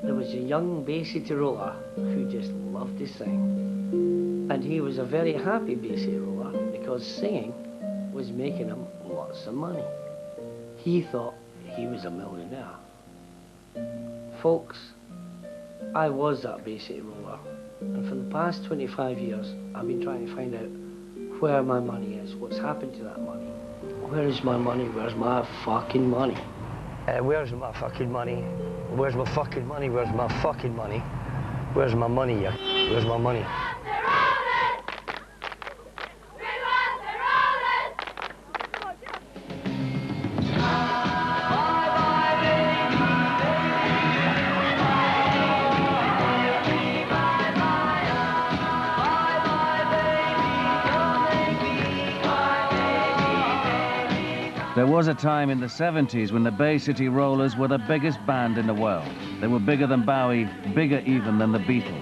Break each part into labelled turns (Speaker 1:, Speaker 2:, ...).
Speaker 1: there was a young Bay City roller who just loved to sing. And he was a very happy Bay City roller because singing was making him lots of money. He thought he was a millionaire. Folks, I was that Bay City roller. And for the past 25 years, I've been trying to find out where my money is, what's happened to that money. Where is my money? Where's my fucking money? Where's my fucking money? Where's my fucking money? Where's my fucking money? Where's my money, yeah? Where's my money?
Speaker 2: There was a time in the 70s when the Bay City Rollers were the biggest band in the world. They were bigger than Bowie, bigger even than the Beatles.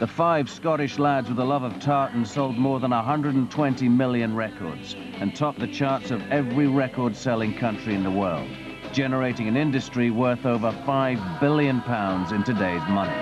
Speaker 2: The five Scottish lads with a love of tartan sold more than 120 million records and topped the charts of every record-selling country in the world, generating an industry worth over £5 billion in today's money.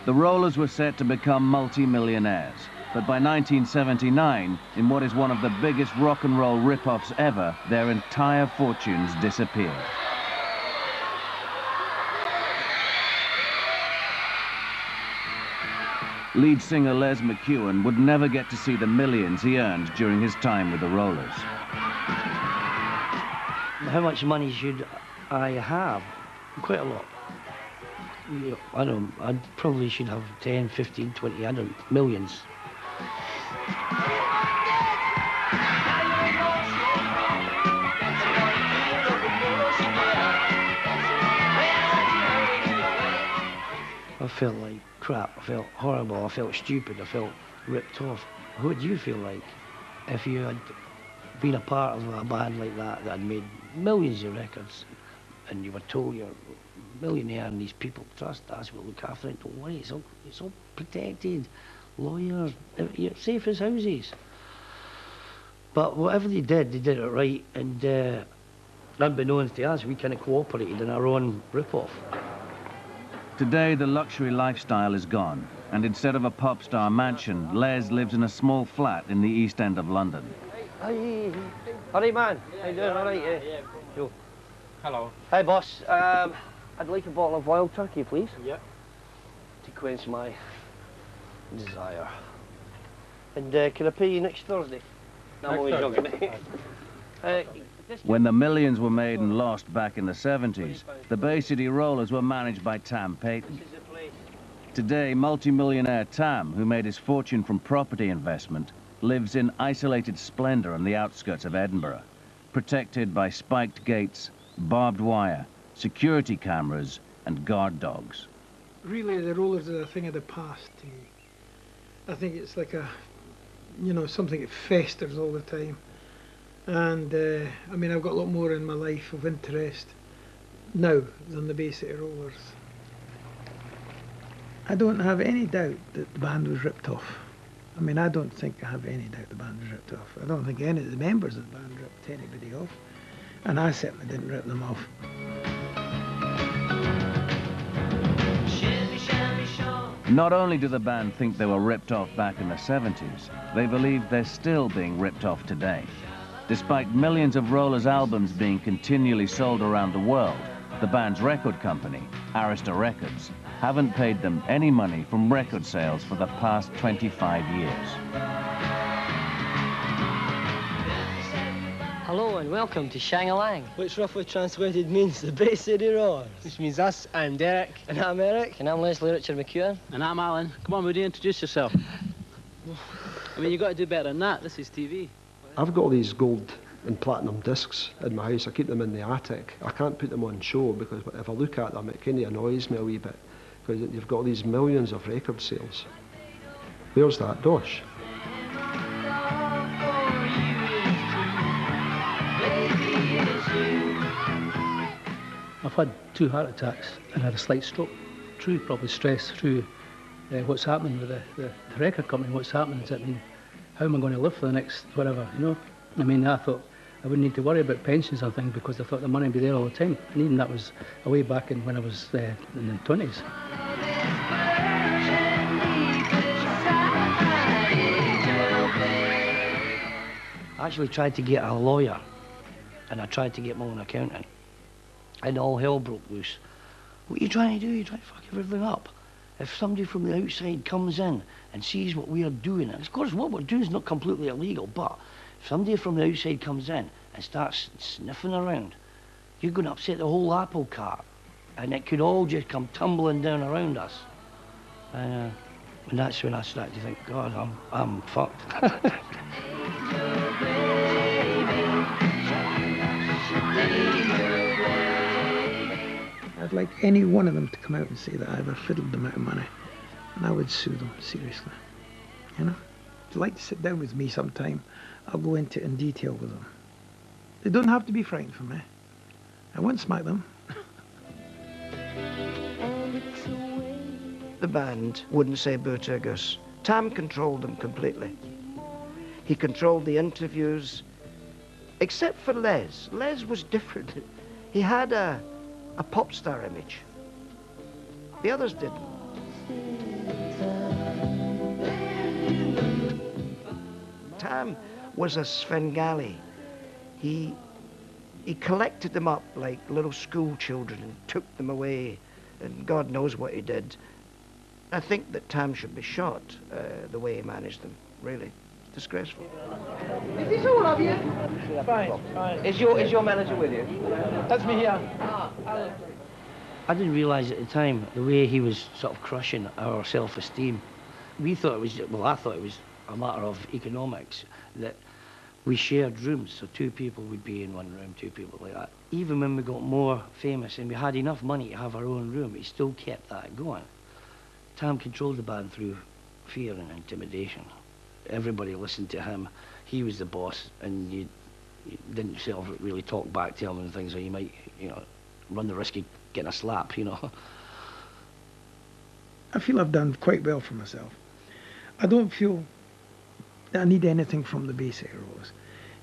Speaker 2: The Rollers were set to become multi-millionaires, but by 1979, in what is one of the biggest rock and roll rip-offs ever, their entire fortunes disappeared. Lead singer Les McEwen would never get to see the millions he earned during his time with the Rollers.
Speaker 1: How much money should I have? Quite a lot. I don't know, I probably should have 10, 15, 20, I don't know, millions. I felt like crap, I felt horrible, I felt stupid, I felt ripped off. What would you feel like if you had been a part of a band like that had made millions of records and you were told you're a millionaire and these people trust us, we'll look after it, don't worry, it's all protected, lawyers, you're safe as houses. But whatever they did it right, and unbeknownst to us, we kind of cooperated in our own rip-off.
Speaker 2: Today, the luxury lifestyle is gone, and instead of a pop star mansion, Les lives in a small flat in the East End of London.
Speaker 1: Hey, all right, man. How you doing? All right, yeah. Cool.
Speaker 3: Hello.
Speaker 1: Hi, boss. I'd like a bottle of wild turkey, please. Yep. To quench my desire. And can I pay you next Thursday? No, I'm always joking.
Speaker 2: When the millions were made and lost back in the 70s, the Bay City Rollers were managed by Tam Payton. Today, multi-millionaire Tam, who made his fortune from property investment, lives in isolated splendor on the outskirts of Edinburgh, protected by spiked gates, barbed wire, security cameras, and guard dogs.
Speaker 4: Really, the Rollers are a thing of the past to me. I think it's like a, you know, something that festers all the time. And, I mean, I've got a lot more in my life of interest now than the Bay City Rollers. I don't have any doubt that the band was ripped off. I mean, I don't think I have any doubt the band was ripped off. I don't think any of the members of the band ripped anybody off. And I certainly didn't rip them off.
Speaker 2: Not only do the band think they were ripped off back in the 70s, they believe they're still being ripped off today. Despite millions of Rollers albums being continually sold around the world, the band's record company, Arista Records, haven't paid them any money from record sales for the past 25 years.
Speaker 1: Hello and welcome to Shang-a-Lang.
Speaker 5: Which roughly translated means the Bay City Rollers.
Speaker 3: Which means us. I'm Derek.
Speaker 5: And I'm Eric.
Speaker 1: And I'm Leslie Richard McEwen.
Speaker 6: And I'm Alan. Come on, would you introduce yourself? I mean, you've got to do better than that. This is TV.
Speaker 7: I've got all these gold and platinum discs in my house. I keep them in the attic. I can't put them on show because if I look at them, it kind of annoys me a wee bit because you've got these millions of record sales. Where's that dosh?
Speaker 8: Baby, I've had 2 heart attacks and had a slight stroke through probably stress, through what's happening with the record company, what's happening. I mean, how am I going to live for the next whatever, you know? I mean, I thought I wouldn't need to worry about pensions or things because I thought the money would be there all the time. And even that was way back when I was in the 20s.
Speaker 1: I actually tried to get a lawyer, and I tried to get my own accountant, and all hell broke loose. What are you trying to do? You're trying to fuck everything up. If somebody from the outside comes in and sees what we are doing, and of course what we're doing is not completely illegal, but if somebody from the outside comes in and starts sniffing around, you're going to upset the whole apple cart, and it could all just come tumbling down around us. And that's when I started to think, God, I'm fucked.
Speaker 4: I'd like any one of them to come out and say that I ever fiddled them out of money, and I would sue them, seriously. You know? If you'd like to sit down with me sometime, I'll go into it in detail with them. They don't have to be frightened for me. I won't smack them.
Speaker 9: The band wouldn't say boo to a goose. Tam controlled them completely. He controlled the interviews, except for Les. Les was different. He had a pop star image. The others didn't. Tam was a Svengali. He collected them up like little school children and took them away, and God knows what he did. I think that Tam should be shot, the way he managed them, really. It's disgraceful.
Speaker 4: Is this all of you?
Speaker 3: Fine, fine.
Speaker 9: Is your manager with you?
Speaker 3: That's me here.
Speaker 1: I didn't realise at the time the way he was sort of crushing our self-esteem. We thought it was, well, I thought it was a matter of economics, that we shared rooms, so 2 people would be in one room, 2 people like that. Even when we got more famous and we had enough money to have our own room, he still kept that going. Tam controlled the band through fear and intimidation. Everybody listened to him. He was the boss, and you didn't sort of really talk back to him and things, or you might, you know, run the risk of getting a slap, you know.
Speaker 4: I feel I've done quite well for myself. I don't feel that I need anything from the Bay City Rollers.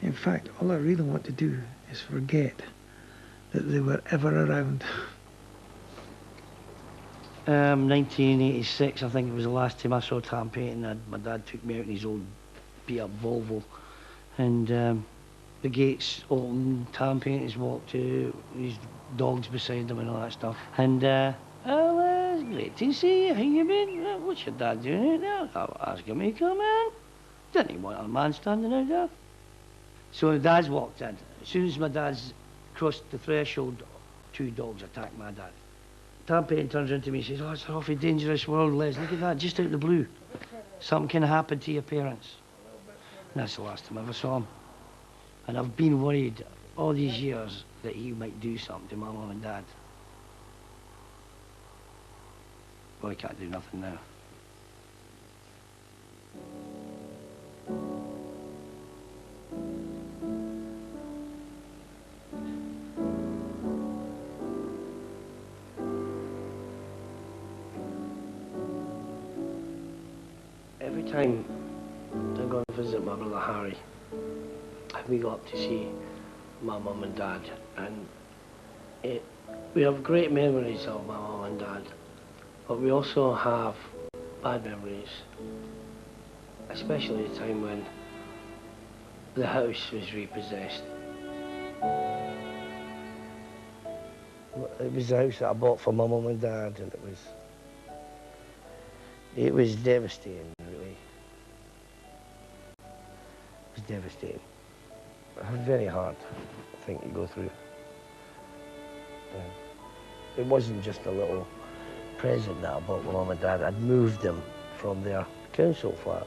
Speaker 4: In fact, all I really want to do is forget that they were ever around.
Speaker 1: 1986, I think it was the last time I saw Tam painting. My dad took me out in his old beat-up Volvo, and the gates opened, Tam paintings walked to, his dogs beside him and all that stuff. And, oh, it's great to see you. How you been? What's your dad doing out there? I was asking me to come in. Didn't he want a man standing out there? So the dad's walked in. As soon as my dad's crossed the threshold, 2 dogs attacked my dad. Tam painting turns into me and says, oh, it's an awfully dangerous world, Les. Look at that, just out of the blue. Something can happen to your parents. And that's the last time I ever saw him. And I've been worried all these years that he might do something to my mum and dad. Well, he can't do nothing now. Every time I go and visit my brother Harry, we go up to see my mum and dad, and we have great memories of my mum and dad, but we also have bad memories, especially the time when the house was repossessed. It was the house that I bought for my mum and dad, and it was devastating, really. It was devastating. It was very hard thing to go through. It wasn't just a little present that I bought my mum and dad. I'd moved them from their council flat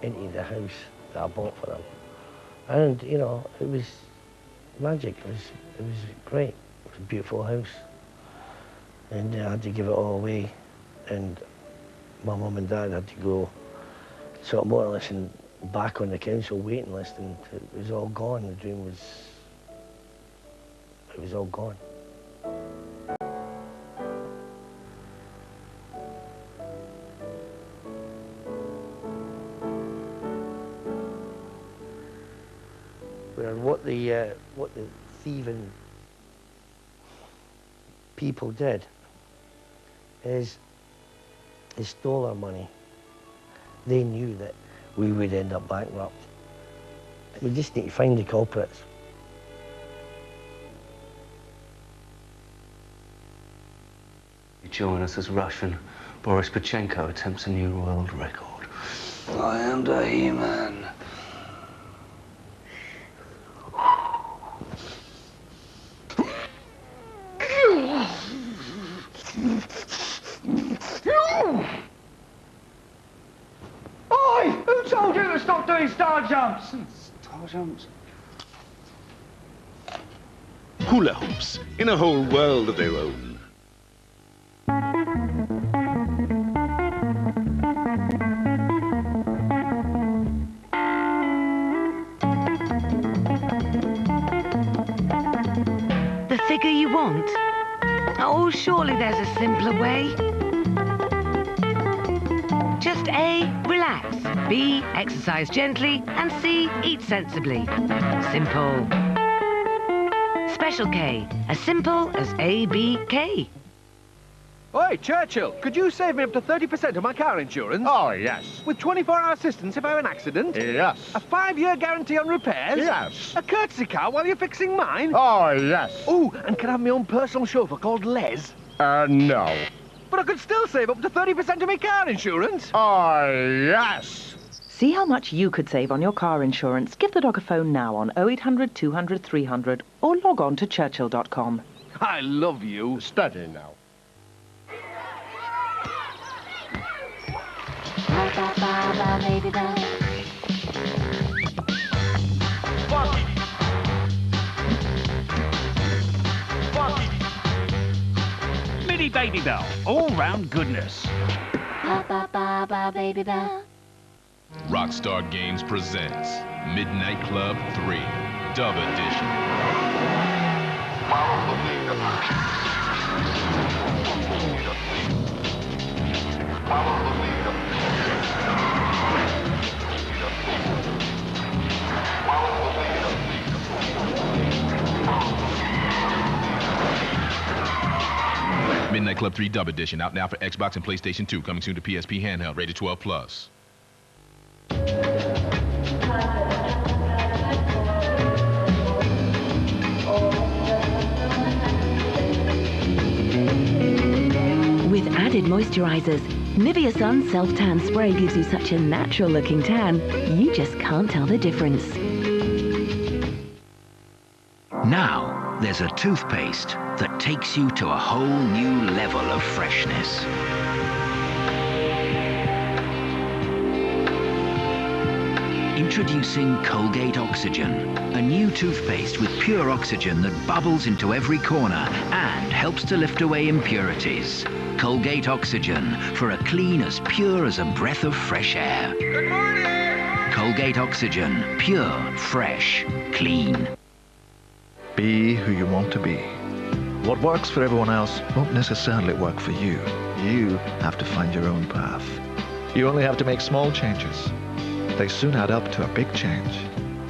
Speaker 1: into the house that I bought for them. And, you know, it was magic. It was great. It was a beautiful house. And I had to give it all away. And my mum and dad had to go sort of more or less back on the council waiting list, and it was all gone. The dream was, it was all gone. the thieving people did is they stole our money. They knew that we would end up bankrupt. We just need to find the culprits.
Speaker 10: Join us as Russian Boris Pachenko attempts a new world record. I am the He-Man.
Speaker 11: Oi! Who told you to stop doing star jumps?
Speaker 10: Star jumps?
Speaker 12: Hula hoops in a whole world of their own.
Speaker 13: The figure you want? Oh, surely there's a simpler way. Just A, relax. B, exercise gently. And C, eat sensibly. Simple. Special K, as simple as A-B-K.
Speaker 14: Oi, Churchill, could you save me up to 30% of my car insurance?
Speaker 15: Oh, yes.
Speaker 14: With 24-hour assistance if I have an accident?
Speaker 15: Yes.
Speaker 14: A 5-year guarantee on repairs?
Speaker 15: Yes.
Speaker 14: A courtesy car while you're fixing mine?
Speaker 15: Oh, yes.
Speaker 14: Oh, and can I have my own personal chauffeur called Les?
Speaker 15: No.
Speaker 14: But I could still save up to 30% of my car insurance?
Speaker 15: Oh, yes.
Speaker 16: See how much you could save on your car insurance. Give the dog a phone now on 0800 200 300 or log on to churchill.com.
Speaker 14: I love you.
Speaker 15: Steady now.
Speaker 17: Mini Baby Bell, all-round goodness.
Speaker 18: Baby Bell.
Speaker 19: Rockstar Games presents Midnight Club 3, Dub Edition. Midnight Club 3 Dub Edition, out now for Xbox and PlayStation 2, coming soon to PSP handheld, rated 12+.
Speaker 16: With added moisturizers, Nivea Sun Self-Tan Spray gives you such a natural-looking tan, you just can't tell the difference.
Speaker 20: Now, there's a toothpaste that takes you to a whole new level of freshness. Introducing Colgate Oxygen, a new toothpaste with pure oxygen that bubbles into every corner and helps to lift away impurities. Colgate Oxygen, for a clean as pure as a breath of fresh air. Good morning! Colgate Oxygen, pure, fresh, clean.
Speaker 21: Be who you want to be. What works for everyone else won't necessarily work for you. You have to find your own path. You only have to make small changes. They soon add up to a big change.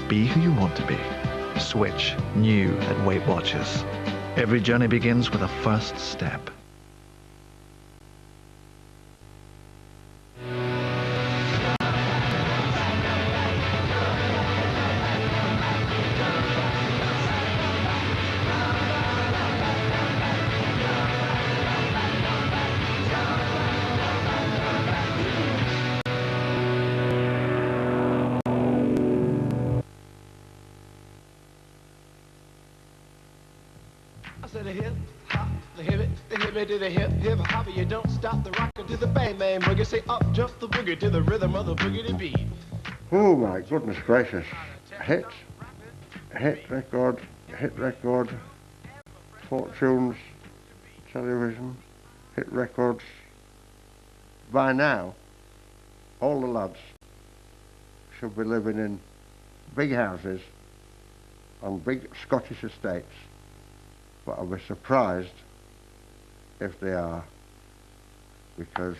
Speaker 21: Be who you want to be. Switch, new at Weight Watchers. Every journey begins with a first step.
Speaker 22: I said a hip hop, the hip it to the hip hop, you don't stop the rocker to the bang bang boogie. Say up jump the boogie to the rhythm of the boogie beat.
Speaker 23: Oh my goodness gracious! Hit record, fortunes, television, hit records. By now, all the lads should be living in big houses on big Scottish estates. But I'll be surprised if they are, because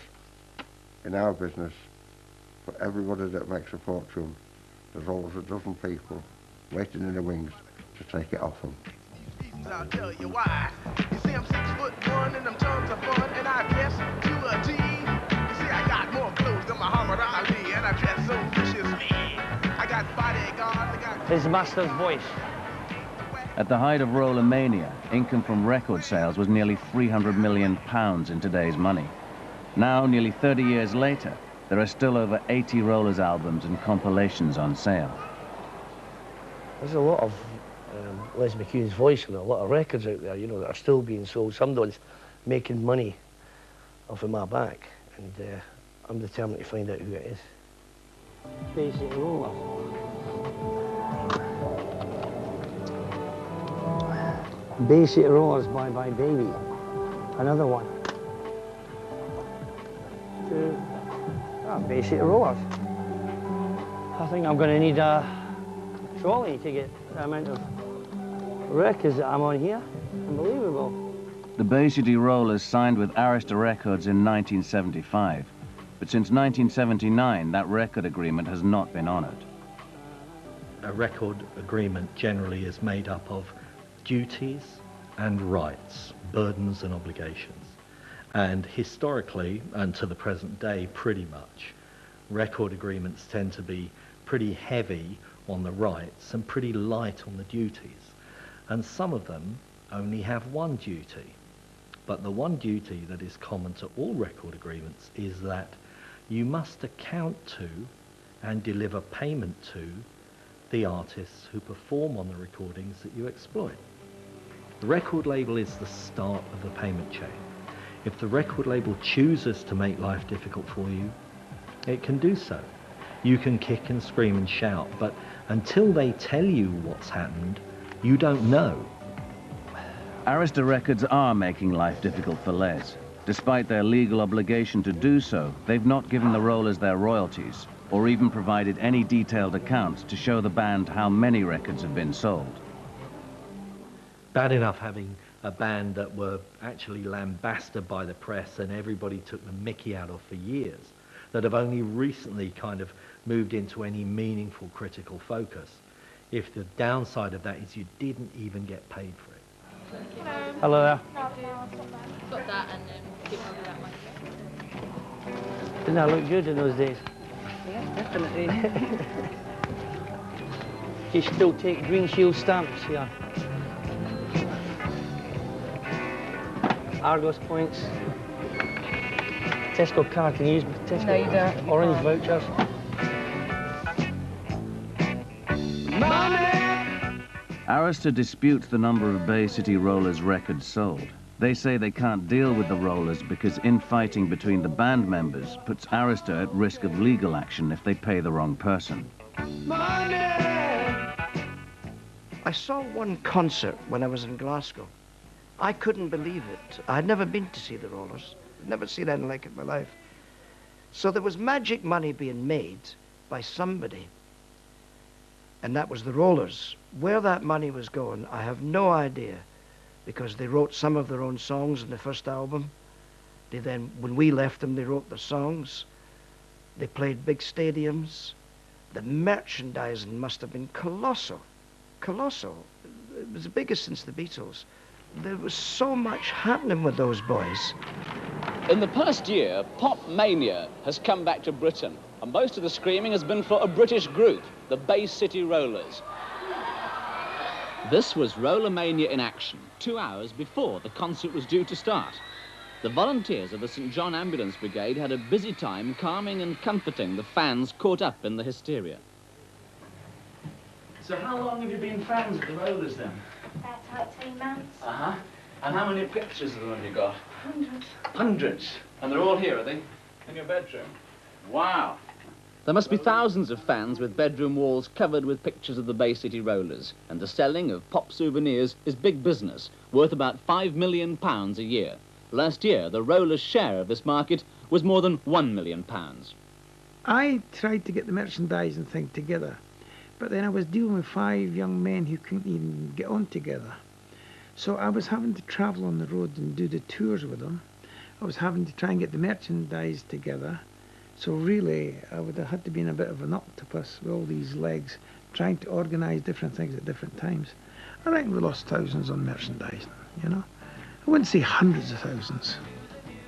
Speaker 23: in our business, for everybody that makes a fortune, there's always a dozen people waiting in the wings to take it off them.
Speaker 22: I'll tell you why. You see, I'm 6'1" and them tons of fun, and I dress to a T. You see, I got more clothes than Muhammad Ali, and I dress so viciously. I got bodyguards, I got...
Speaker 1: His master's voice.
Speaker 2: At the height of Rollermania, income from record sales was nearly £300 million in today's money. Now, nearly 30 years later, there are still over 80 Rollers albums and compilations on sale.
Speaker 1: There's a lot of Les McCune's voice and a lot of records out there, you know, that are still being sold. Somebody's making money off of my back, and I'm determined to find out who it is. Bay City Rollers. Bay City Rollers, Bye Bye Baby. Another one. Bay City Rollers. I think I'm going to need a trolley to get the amount of records that I'm on here. Unbelievable.
Speaker 2: The Bay City Rollers signed with Arista Records in 1975, but since 1979, that record agreement has not been honored.
Speaker 5: A record agreement generally is made up of duties and rights, burdens and obligations. And historically, and to the present day pretty much, record agreements tend to be pretty heavy on the rights and pretty light on the duties. And some of them only have one duty. But the one duty that is common to all record agreements is that you must account to and deliver payment to the artists who perform on the recordings that you exploit. The record label is the start of the payment chain. If the record label chooses to make life difficult for you, it can do so. You can kick and scream and shout, but until they tell you what's happened, you don't know.
Speaker 2: Arista Records are making life difficult for Les. Despite their legal obligation to do so, they've not given the Rollers their royalties, or even provided any detailed accounts to show the band how many records have been sold.
Speaker 5: Bad enough having a band that were actually lambasted by the press and everybody took the mickey out of for years, that have only recently kind of moved into any meaningful critical focus. If the downside of that is you didn't even get paid for it.
Speaker 1: Hello there.
Speaker 18: Got that and keep on that one.
Speaker 1: Didn't that look good in those days?
Speaker 18: Yeah, definitely.
Speaker 1: Do you still take Green Shield stamps here? Argos points. Tesco card, can you use Tesco?
Speaker 18: No, you don't.
Speaker 1: Orange vouchers.
Speaker 2: Arista disputes the number of Bay City Rollers records sold. They say they can't deal with the Rollers because infighting between the band members puts Arista at risk of legal action if they pay the wrong person.
Speaker 9: I saw one concert when I was in Glasgow. I couldn't believe it. I'd never been to see the Rollers. Never seen anything like it in my life. So there was magic money being made by somebody, and that was the Rollers. Where that money was going, I have no idea, because they wrote some of their own songs in the first album. They then, when we left them, they wrote the songs. They played big stadiums. The merchandising must have been colossal. Colossal. It was the biggest since the Beatles. There was so much happening with those boys.
Speaker 24: In the past year, pop mania has come back to Britain, and most of the screaming has been for a British group, the Bay City Rollers. This was Rollermania in action, 2 hours before the concert was due to start. The volunteers of the St. John Ambulance Brigade had a busy time calming and comforting the fans caught up in the hysteria.
Speaker 6: So how long have you been fans of the Rollers then?
Speaker 18: About 18 months.
Speaker 6: Uh-huh. And how many pictures of them have you got?
Speaker 18: Hundreds.
Speaker 6: Hundreds. And they're all here, are they? In your bedroom? Wow.
Speaker 24: There must be thousands of fans with bedroom walls covered with pictures of the Bay City Rollers, and the selling of pop souvenirs is big business, worth about £5 million a year. Last year, the Rollers' share of this market was more than £1 million.
Speaker 4: I tried to get the merchandising thing together, but then I was dealing with 5 young men who couldn't even get on together. So I was having to travel on the road and do the tours with them. I was having to try and get the merchandise together. So really, I would have had to be in a bit of an octopus with all these legs, trying to organise different things at different times. I reckon we lost thousands on merchandising, you know. I wouldn't say hundreds of thousands.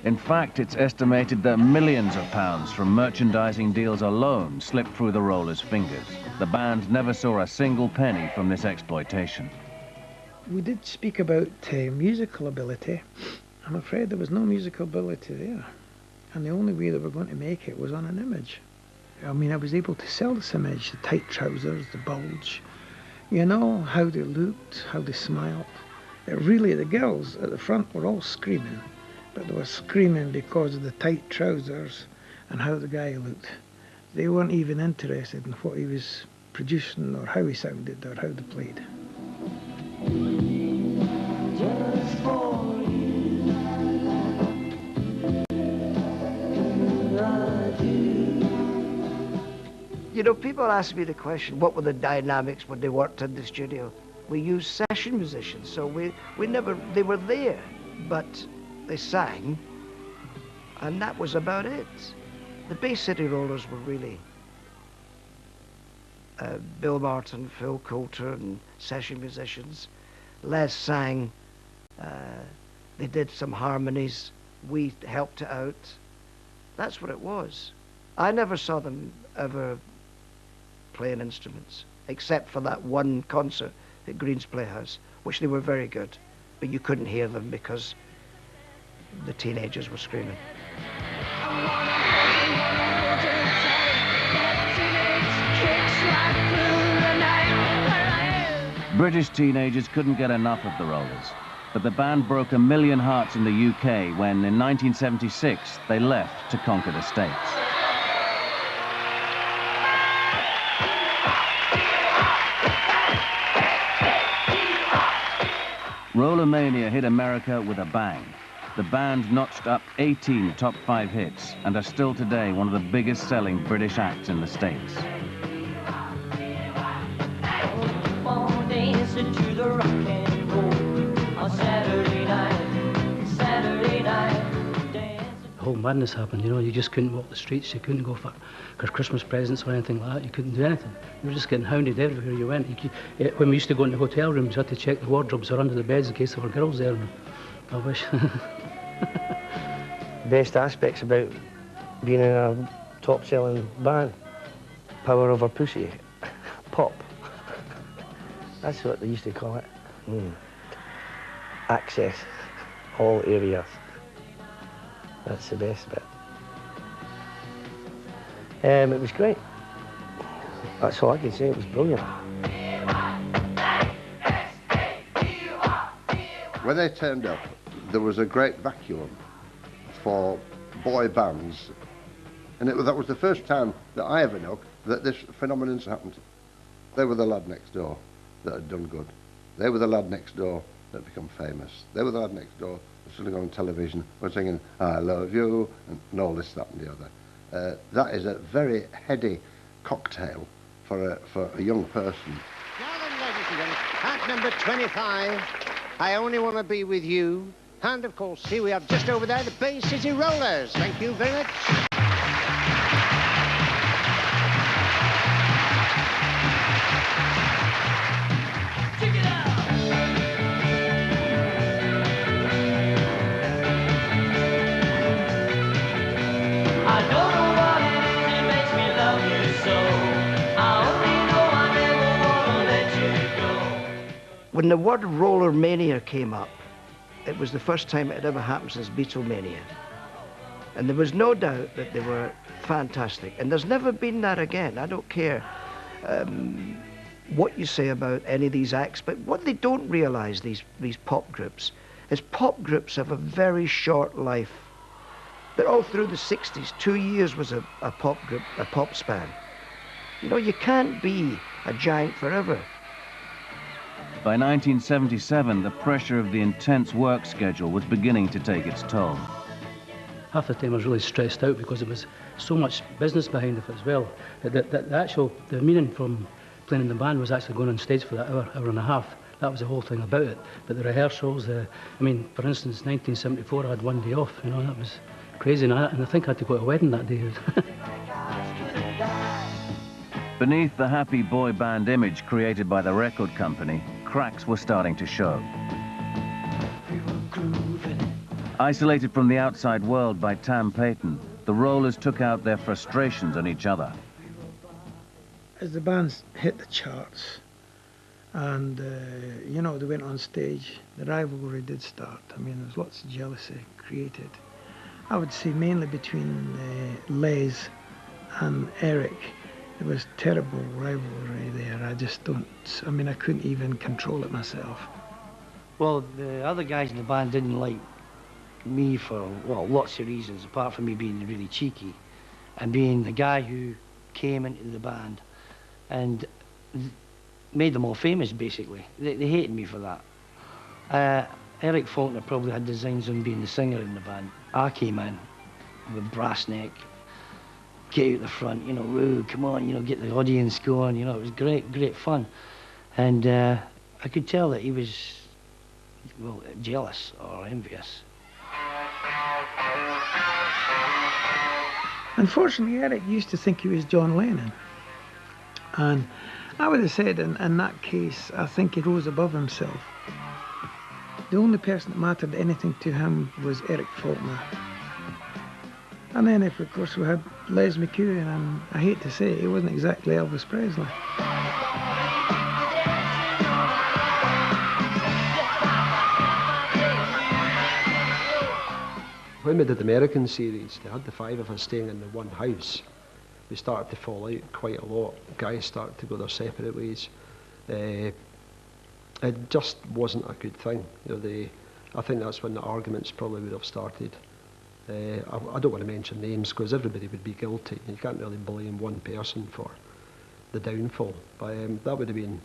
Speaker 2: In fact, it's estimated that millions of pounds from merchandising deals alone slipped through the Rollers' fingers. The band never saw a single penny from this exploitation.
Speaker 4: We did speak about musical ability. I'm afraid there was no musical ability there. And the only way that we're going to make it was on an image. I mean, I was able to sell this image, the tight trousers, the bulge, you know, how they looked, how they smiled. Really, the girls at the front were all screaming, but they were screaming because of the tight trousers and how the guy looked. They weren't even interested in what he was producing or how he sounded or how they played.
Speaker 9: You know, people ask me the question, what were the dynamics when they worked in the studio? We used session musicians, so they were there, but they sang, and that was about it. The Bay City Rollers were really Bill Martin, Phil Coulter, and session musicians. Les sang, they did some harmonies, we helped it out. That's what it was. I never saw them ever playing instruments, except for that one concert at Green's Playhouse, which they were very good, but you couldn't hear them because the teenagers were screaming.
Speaker 2: British teenagers couldn't get enough of the Rollers, but the band broke 1 million hearts in the UK when, in 1976, they left to conquer the States. Rollermania hit America with a bang. The band notched up 18 top 5 hits and are still today one of the biggest selling British acts in the States.
Speaker 6: The whole madness happened, you know, you just couldn't walk the streets, you couldn't go for Christmas presents or anything like that, you couldn't do anything. You were just getting hounded everywhere you went. When we used to go into hotel rooms, you had to check the wardrobes or under the beds in case there were girls there. I wish.
Speaker 1: Best aspects about being in a top-selling band, power over pussy, pop. That's what they used to call it. Access, all areas. That's the best bit. It was great. That's all I can say, it was brilliant.
Speaker 23: When they turned up, there was a great vacuum for boy bands, and that was the first time that I ever know that this phenomenon's happened. They were the lad next door that had done good. They were the lad next door that had become famous. They were the lad next door that was on television, was singing "I love you" and all this, that, and the other. That is a very heady cocktail for a young person.
Speaker 3: Now then, ladies and gentlemen, at number 25, I Only Want to Be With You. And, of course, here we have just over there the Bay City Rollers. Thank you very much.
Speaker 22: Check it out! I don't know what it is that makes me love you so. I only know I never want to let you go.
Speaker 9: When the word Rollermania came up, it was the first time it had ever happened since Beatlemania. And there was no doubt that they were fantastic. And there's never been that again. I don't care what you say about any of these acts, but what they don't realise, these pop groups, is pop groups have a very short life. They're all through the 60s. 2 years was a pop group, a pop span. You know, you can't be a giant forever.
Speaker 2: By 1977, the pressure of the intense work schedule was beginning to take its toll.
Speaker 6: Half the time I was really stressed out because there was so much business behind it as well. The meaning from playing in the band was actually going on stage for that hour and a half. That was the whole thing about it. But the rehearsals, I mean, for instance, 1974, I had 1 day off, you know, that was crazy. And I think I had to go to a wedding that day.
Speaker 2: Beneath the happy boy band image created by the record company, cracks were starting to show. Isolated from the outside world by Tam Payton, the Rollers took out their frustrations on each other.
Speaker 4: As the bands hit the charts and, you know, they went on stage, the rivalry did start. I mean, there was lots of jealousy created. I would say mainly between Les and Eric. There was terrible rivalry there. I just don't, I mean, I couldn't even control it myself.
Speaker 1: Well, the other guys in the band didn't like me for, well, lots of reasons, apart from me being really cheeky and being the guy who came into the band and made them all famous, basically. They hated me for that. Eric Faulkner probably had designs on being the singer in the band. I came in with brass neck, get out the front, you know, woo, come on, you know, get the audience going, you know, it was great fun. And I could tell that he was, well, jealous or envious.
Speaker 4: Unfortunately, Eric used to think he was John Lennon. And I would have said in that case, I think he rose above himself. The only person that mattered anything to him was Eric Faulkner. And then, of course, we had Les McEwen, and I hate to say it, he wasn't exactly Elvis Presley.
Speaker 7: When we did the American series, they had the 5 of us staying in the one house. We started to fall out quite a lot. Guys started to go their separate ways. It just wasn't a good thing. You know, I think that's when the arguments probably would have started. I don't want to mention names because everybody would be guilty. You can't really blame one person for the downfall. But that would have been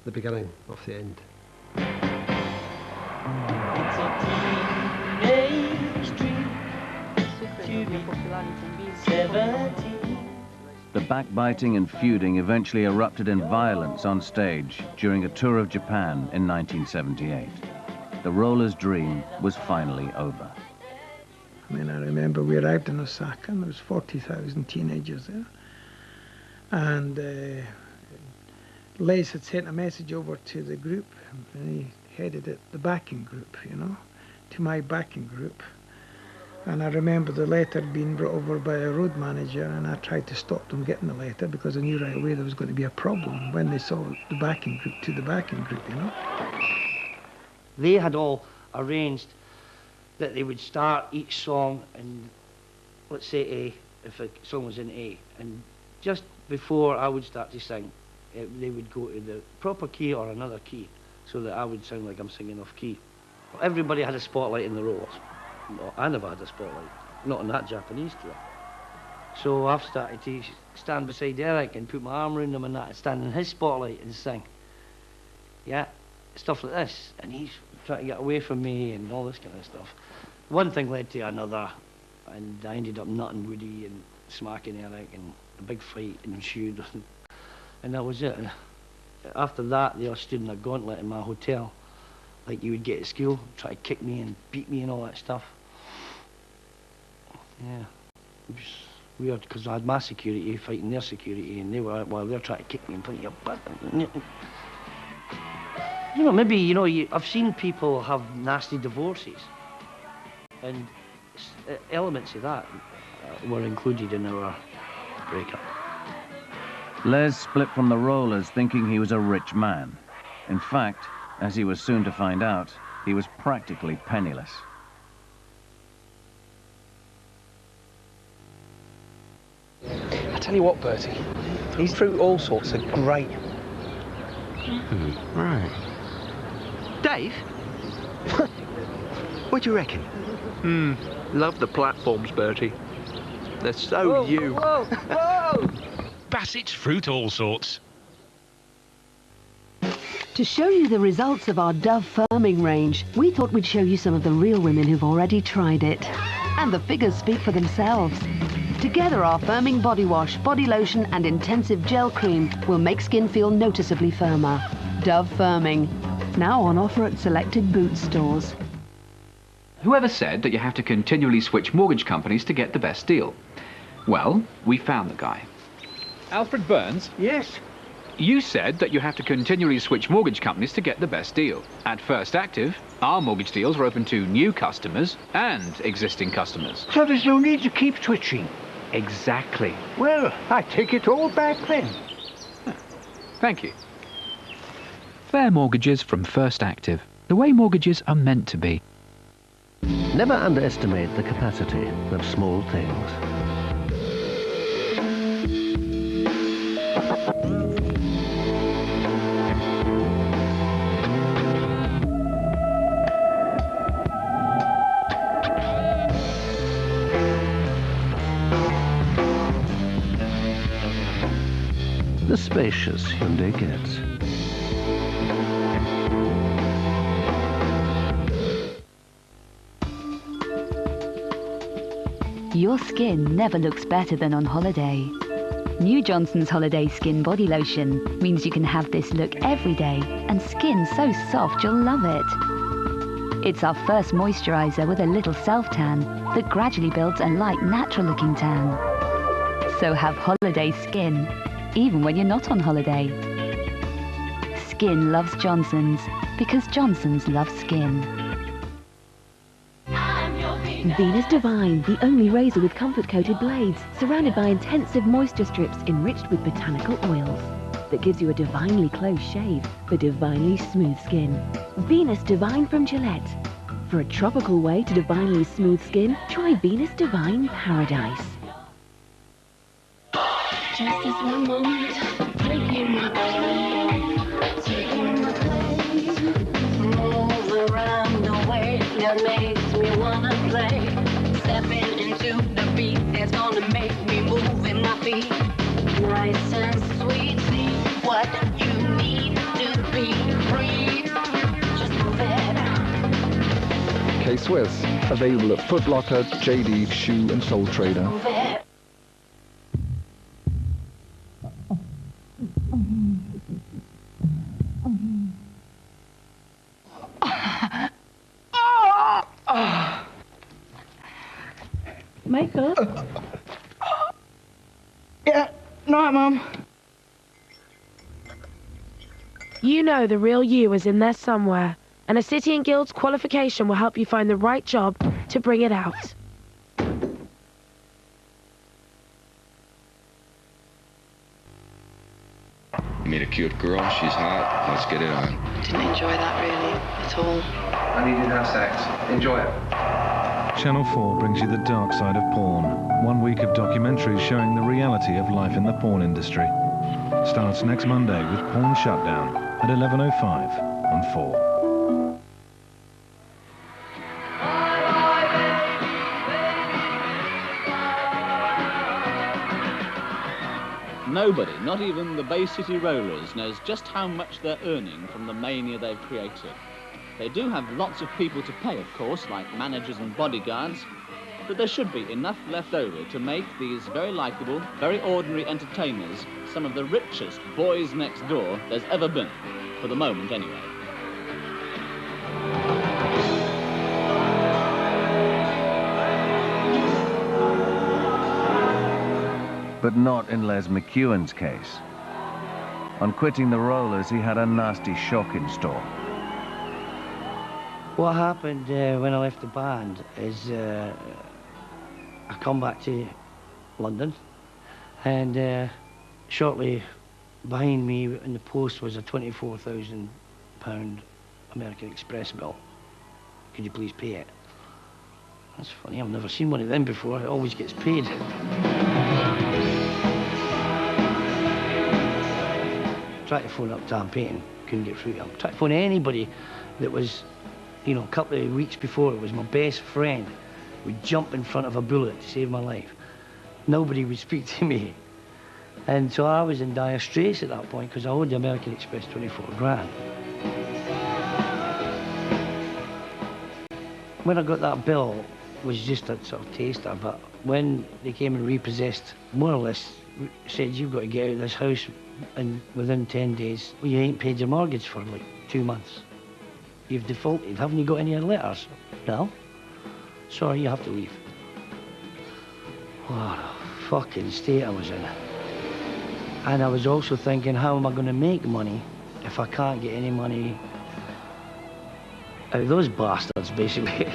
Speaker 7: the beginning of the end.
Speaker 2: The backbiting and feuding eventually erupted in violence on stage during a tour of Japan in 1978. The Rollers' dream was finally over.
Speaker 4: I mean, I remember we arrived in Osaka and there was 40,000 teenagers there. And Les had sent a message over to the group, and he headed it, the backing group, you know, to my backing group. And I remember the letter being brought over by a road manager, and I tried to stop them getting the letter because I knew right away there was going to be a problem when they saw the backing group to the backing group, you know.
Speaker 1: They had all arranged that they would start each song in, let's say A, if a song was in A, and just before I would start to sing, they would go to the proper key or another key, so that I would sound like I'm singing off key. Everybody had a spotlight in the Rollers. No, I never had a spotlight, not on that Japanese tour. So I've started to stand beside Eric and put my arm around him and that, and stand in his spotlight and sing. Yeah, stuff like this. And he's trying to get away from me and all this kind of stuff. One thing led to another, and I ended up nutting Woody and smacking Eric, and a big fight ensued. And that was it. And after that, they all stood in a gauntlet in my hotel, like you would get at school, try to kick me and beat me and all that stuff. Yeah, it was weird because I had my security fighting their security, and they were, well, they're trying to kick me and put your butt. You know, maybe, you know, I've seen people have nasty divorces, and elements of that were included in our breakup.
Speaker 2: Les split from the Rollers thinking he was a rich man. In fact, as he was soon to find out, he was practically penniless.
Speaker 14: I tell you what, Bertie, these fruit all sorts are great.
Speaker 8: Right. Dave? What do you reckon?
Speaker 14: Love the platforms, Bertie. They're so you.
Speaker 17: Whoa, whoa! Bassett's Fruit All Sorts.
Speaker 16: To show you the results of our Dove firming range, we thought we'd show you some of the real women who've already tried it. And the figures speak for themselves. Together, our firming body wash, body lotion and intensive gel cream will make skin feel noticeably firmer. Dove Firming, now on offer at selected Boots stores.
Speaker 10: Whoever said that you have to continually switch mortgage companies to get the best deal? Well, we found the guy.
Speaker 11: Alfred Burns?
Speaker 8: Yes.
Speaker 10: You said that you have to continually switch mortgage companies to get the best deal. At First Active, our mortgage deals are open to new customers and existing customers.
Speaker 8: So there's no need to keep switching.
Speaker 10: Exactly.
Speaker 8: Well, I take it all back then.
Speaker 10: Thank you. Fair mortgages from First Active. The way mortgages are meant to be.
Speaker 11: Never underestimate the capacity of small things. The spacious Hyundai Getz.
Speaker 12: Your skin never looks better than on holiday. New Johnson's Holiday Skin Body Lotion means you can have this look every day and skin so soft you'll love it. It's our first moisturiser with a little self-tan that gradually builds a light, natural-looking tan. So have holiday skin, even when you're not on holiday. Skin loves Johnson's because Johnson's love skin.
Speaker 13: Venus Divine, the only razor with comfort-coated blades, surrounded by intensive moisture strips enriched with botanical oils, that gives you a divinely close shave for divinely smooth skin. Venus Divine from Gillette. For a tropical way to divinely smooth skin, try Venus Divine Paradise.
Speaker 15: Just this one moment, taking my place, taking my place. Move around the way that makes me wanna play. Stepping into the beat that's gonna make me move in my feet. Nice and sweet, see what you need to be free. Just move it.
Speaker 25: K-Swiss, available at Foot Locker, JD, Shoe and Soul Trader.
Speaker 15: Move it.
Speaker 13: Makeup?
Speaker 26: Yeah, night, Mum.
Speaker 27: You know the real you is in there somewhere, and a City & Guilds qualification will help you find the right job to bring it out.
Speaker 28: Meet a cute girl, she's hot, let's get it on.
Speaker 29: Didn't enjoy that really at all.
Speaker 30: I need to have sex. Enjoy it.
Speaker 31: Channel 4 brings you the dark side of porn. 1 week of documentaries showing the reality of life in the porn industry. Starts next Monday with Porn Shutdown at 11:05 on 4.
Speaker 24: Nobody, not even the Bay City Rollers, knows just how much they're earning from the mania they've created. They do have lots of people to pay, of course, like managers and bodyguards, but there should be enough left over to make these very likeable, very ordinary entertainers some of the richest boys next door there's ever been, for the moment anyway.
Speaker 2: But not in Les McEwen's case. On quitting the Rollers, he had a nasty shock in store.
Speaker 1: What happened when I left the band is I come back to London, and shortly behind me in the post was a £24,000 American Express bill. Could you please pay it? That's funny, I've never seen one of them before. It always gets paid. Tried to phone up Tom Payton, couldn't get through to him. Tried to phone anybody that was, you know, a couple of weeks before it was my best friend would jump in front of a bullet to save my life. Nobody would speak to me. And so I was in dire straits at that point because I owed the American Express 24 grand. When I got that bill, it was just a sort of taster, but when they came and repossessed, more or less said, you've got to get out of this house, and within 10 days, well, you ain't paid your mortgage for like 2 months. You've defaulted. Haven't you got any letters? No. Sorry, you have to leave. What a fucking state I was in. And I was also thinking, how am I going to make money if I can't get any money out of those bastards, basically.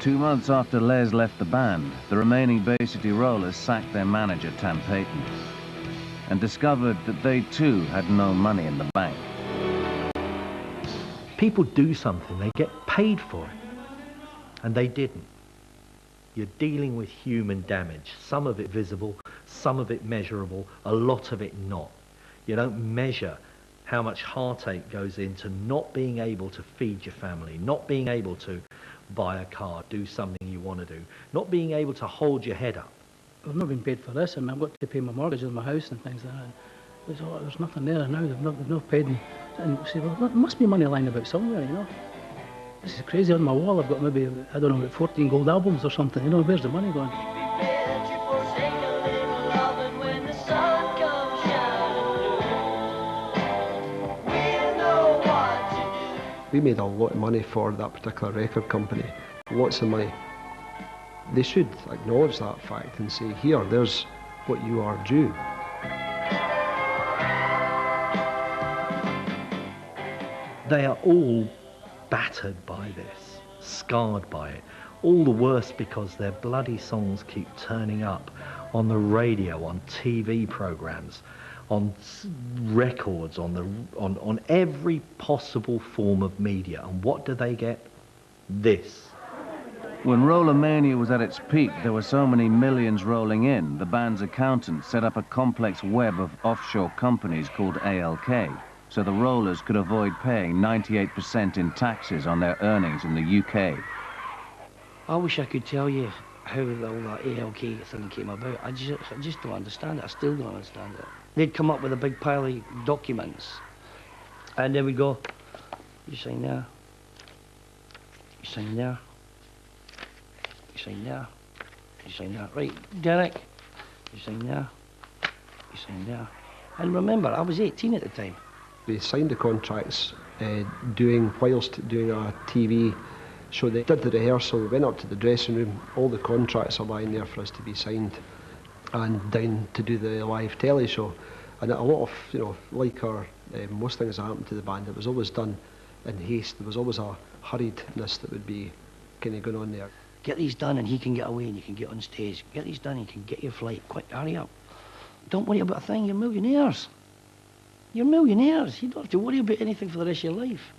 Speaker 2: 2 months after Les left the band, the remaining Bay City Rollers sacked their manager, Tam Payton, and discovered that they too had no money in the bank.
Speaker 3: People do something, they get paid for it, and they didn't. You're dealing with human damage, some of it visible, some of it measurable, a lot of it not. You don't measure how much heartache goes into not being able to feed your family, not being able to buy a car, do something you want to do, not being able to hold your head up.
Speaker 5: I've not been paid for this. I mean, I've got to pay my mortgage on my house and things like that. There's nothing there now. They've not paid me. And I say, well, there must be money lying about somewhere, you know. This is crazy. On my wall, I've got maybe, I don't know, about 14 gold albums or something. You know, where's the money going?
Speaker 7: We made a lot of money for that particular record company, lots of money. They should acknowledge that fact and say, here, there's what you are due.
Speaker 3: They are all battered by this, scarred by it. All the worse because their bloody songs keep turning up on the radio, on TV programs, on records, on every possible form of media. And what do they get? This.
Speaker 2: When Rollermania was at its peak, there were so many millions rolling in, the band's accountants set up a complex web of offshore companies called ALK, so the Rollers could avoid paying 98% in taxes on their earnings in the UK.
Speaker 1: I wish I could tell you how all that ALK thing came about. I just don't understand it. I still don't understand it. They'd come up with a big pile of documents, and then we'd go, you sign there, you sign there, you sign there, you sign there. Right, Derek, you sign there, you sign there. And remember, I was 18 at the time.
Speaker 7: We signed the contracts whilst doing a TV show. They did the rehearsal, we went up to the dressing room, all the contracts are lying there for us to be signed, and down to do the live telly show. And a lot of, you know, like most things that happened to the band, it was always done in haste. There was always a hurriedness that would be kind of going on there.
Speaker 1: Get these done and he can get away and you can get on stage. Get these done and you can get your flight. Quick, hurry up. Don't worry about a thing, you're millionaires. You're millionaires. You don't have to worry about anything for the rest of your life.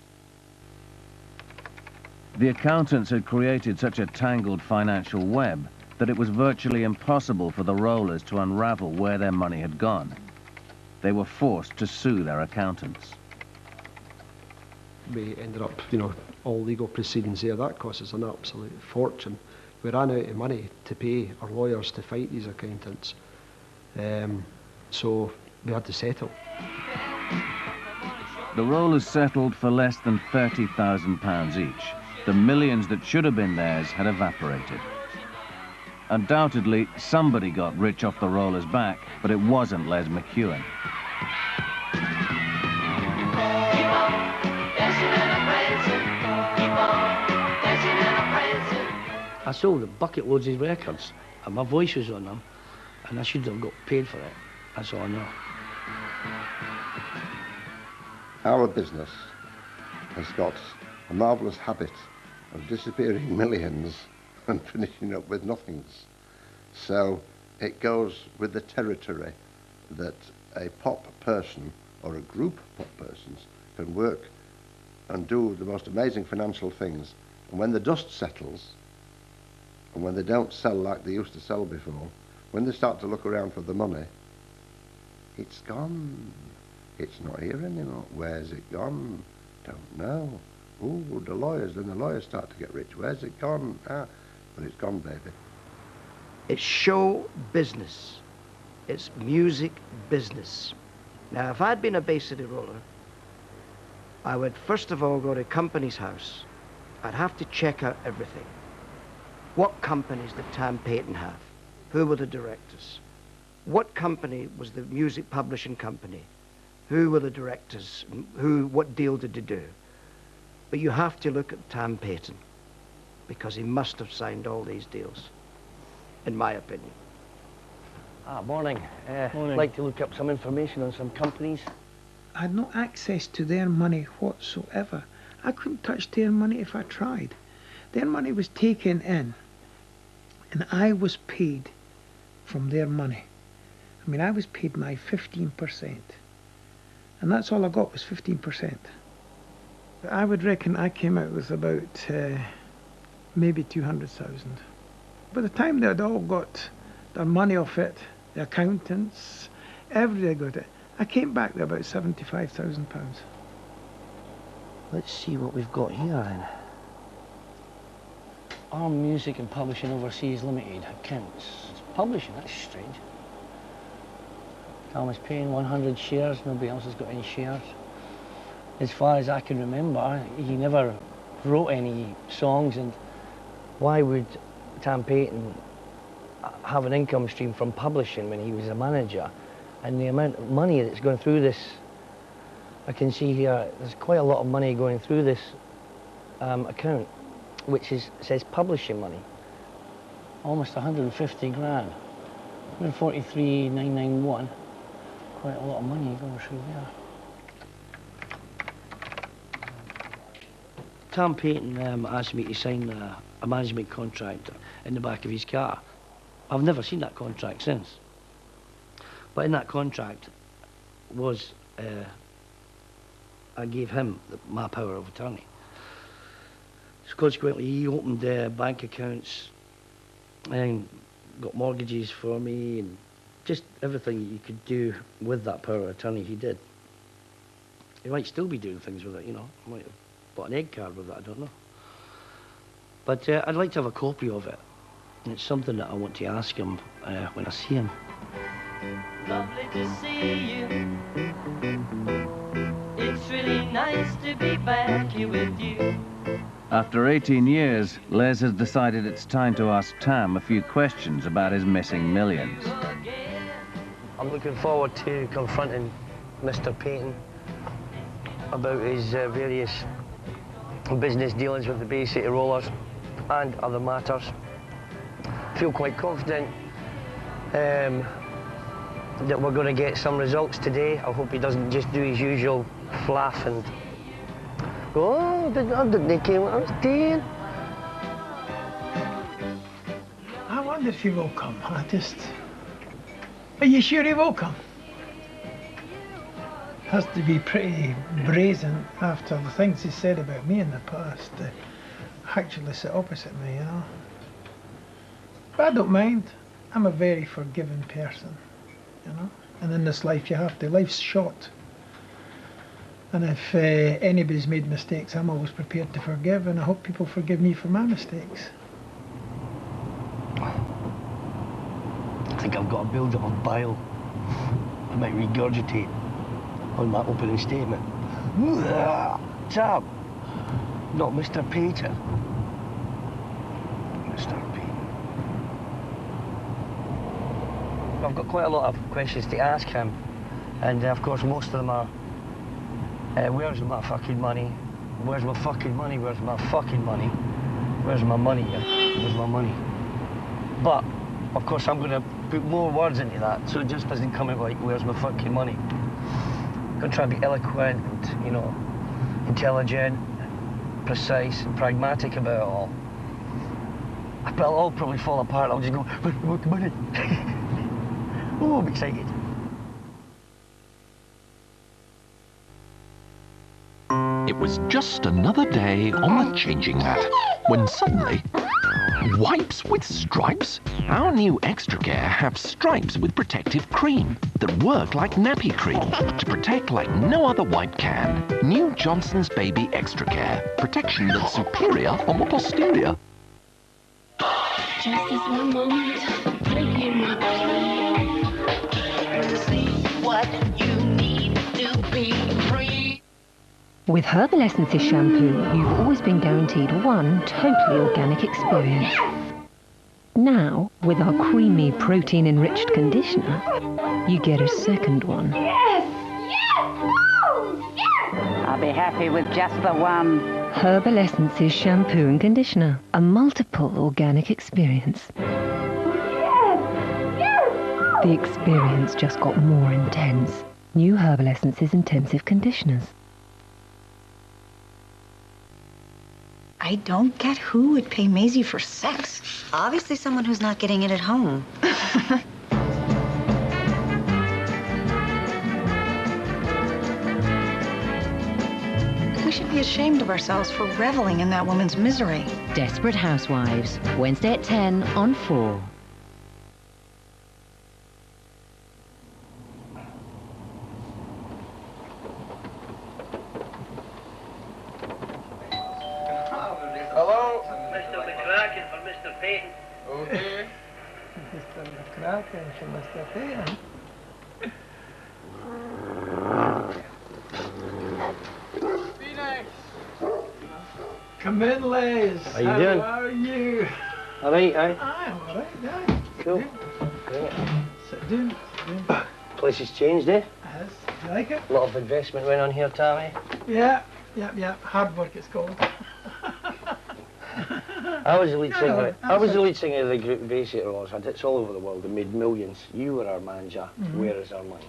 Speaker 2: The accountants had created such a tangled financial web that it was virtually impossible for the Rollers to unravel where their money had gone. They were forced to sue their accountants.
Speaker 7: We ended up, you know, all legal proceedings there. That cost us an absolute fortune. We ran out of money to pay our lawyers to fight these accountants. So we had to settle.
Speaker 2: The Rollers settled for less than £30,000 each. The millions that should have been theirs had evaporated. Undoubtedly, somebody got rich off the Rollers' back, but it wasn't Les McEwen.
Speaker 1: I sold a bucket loads of records, and my voice was on them, and I should have got paid for it. That's all I know.
Speaker 6: Our business has got a marvellous habit of disappearing millions and finishing up with nothings. So it goes with the territory that a pop person or a group of pop persons can work and do the most amazing financial things. And when the dust settles, and when they don't sell like they used to sell before, when they start to look around for the money, it's gone. It's not here anymore. Where's it gone? Don't know. Ooh, the lawyers, then the lawyers start to get rich. Where's it gone? But it's gone, baby.
Speaker 1: It's show business. It's music business. Now, if I'd been a Bay City Roller, I would first of all go to company's house. I'd have to check out everything. What companies did Tam Payton have? Who were the directors? What company was the music publishing company? Who were the directors? What deal did they do? But you have to look at Tam Payton, because he must have signed all these deals, in my opinion. Morning.
Speaker 4: Morning.
Speaker 1: I'd like to look up some information on some companies.
Speaker 4: I had no access to their money whatsoever. I couldn't touch their money if I tried. Their money was taken in, and I was paid from their money. I mean, I was paid my 15%, and that's all I got was 15%. I would reckon I came out with about maybe 200,000. By the time they'd all got their money off it, the accountants, everybody got it, I came back with about £75,000.
Speaker 1: Let's see what we've got here then. Arm Music and Publishing Overseas Limited accounts. It's publishing, that's strange. Thomas Paine, 100 shares, nobody else has got any shares. As far as I can remember, he never wrote any songs, and why would Tom Payton have an income stream from publishing when he was a manager? And the amount of money that's going through this, I can see here, there's quite a lot of money going through this account, which says publishing money. Almost 150 grand. 143,991. Quite a lot of money going through there. Tom Payton asked me to sign a management contract in the back of his car. I've never seen that contract since. But in that contract was, I gave him my power of attorney. So consequently, he opened bank accounts and got mortgages for me, and just everything you could do with that power of attorney, he did. He might still be doing things with it, you know. He might have bought an egg card with it, I don't know. But I'd like to have a copy of it. And it's something that I want to ask him when I see him.
Speaker 9: Lovely to see you. It's really nice to be back here with you.
Speaker 2: After 18 years, Les has decided it's time to ask Tam a few questions about his missing millions.
Speaker 1: I'm looking forward to confronting Mr. Payton about his various business dealings with the Bay City Rollers and other matters. I feel quite confident that we're going to get some results today. I hope he doesn't just do his usual flaff and go, oh, they came what I was doing.
Speaker 4: I wonder if he will come. Are you sure he will come? Has to be pretty brazen after the things he said about me in the past to actually sit opposite me, you know. But I don't mind. I'm a very forgiving person, you know. And in this life you have to. Life's short. And if anybody's made mistakes, I'm always prepared to forgive, and I hope people forgive me for my mistakes.
Speaker 1: I think I've got a build-up of bile. I might regurgitate on my opening statement. Tam, not Mr. Payton. Mr. Payton. I've got quite a lot of questions to ask him, and of course most of them are, where's my fucking money? Where's my fucking money? Where's my fucking money? Where's my money? Where's my money? But, of course, I'm going to put more words into that, so it just doesn't come out like, where's my fucking money? I'm going to try and be eloquent and, you know, intelligent, precise and pragmatic about it all. But it'll all probably fall apart. I'll just go, where's the money? Oh, I'm excited.
Speaker 14: It was just another day on the changing mat when suddenly, wipes with stripes? Our new Extra Care have stripes with protective cream that work like nappy cream to protect like no other wipe can. New Johnson's Baby Extra Care. Protection that's superior on the posterior.
Speaker 15: Just this one moment, drinking my to see what you need to be free.
Speaker 13: With Herbal Essences shampoo, you've always been guaranteed one totally organic experience. Now, with our creamy, protein-enriched conditioner, you get a second one.
Speaker 15: Yes! Yes! Oh, yes!
Speaker 17: I'll be happy with just the one.
Speaker 13: Herbal Essences shampoo and conditioner, a multiple organic experience.
Speaker 15: Yes! Yes!
Speaker 13: The experience just got more intense. New Herbal Essences Intensive Conditioners.
Speaker 8: I don't get who would pay Maisie for sex.
Speaker 10: Obviously someone who's not getting it at home.
Speaker 8: We should be ashamed of ourselves for reveling in that woman's misery.
Speaker 13: Desperate Housewives, Wednesday at 10 on 4.
Speaker 1: Hello? Mr. McCracken for Mr. Payton.
Speaker 4: Okay. Mr. McCracken for Mr. Payton. Come in, Les.
Speaker 1: How you doing?
Speaker 4: How are you?
Speaker 1: All right, aye?
Speaker 4: I'm all right, yeah.
Speaker 1: Cool. Great.
Speaker 4: Sit down. Sit down.
Speaker 1: Place has changed, eh?
Speaker 4: Yes. You like it?
Speaker 1: A lot of investment went on here, Tammy.
Speaker 4: Yeah. Hard work it's called.
Speaker 1: I was the lead
Speaker 4: No,
Speaker 1: singer.
Speaker 4: no,
Speaker 1: I was the
Speaker 4: absolutely.
Speaker 1: lead singer of the group Bay City Rollers. Had hits all over the world and made millions. You were our manager.
Speaker 4: Mhm.
Speaker 1: Where is our money?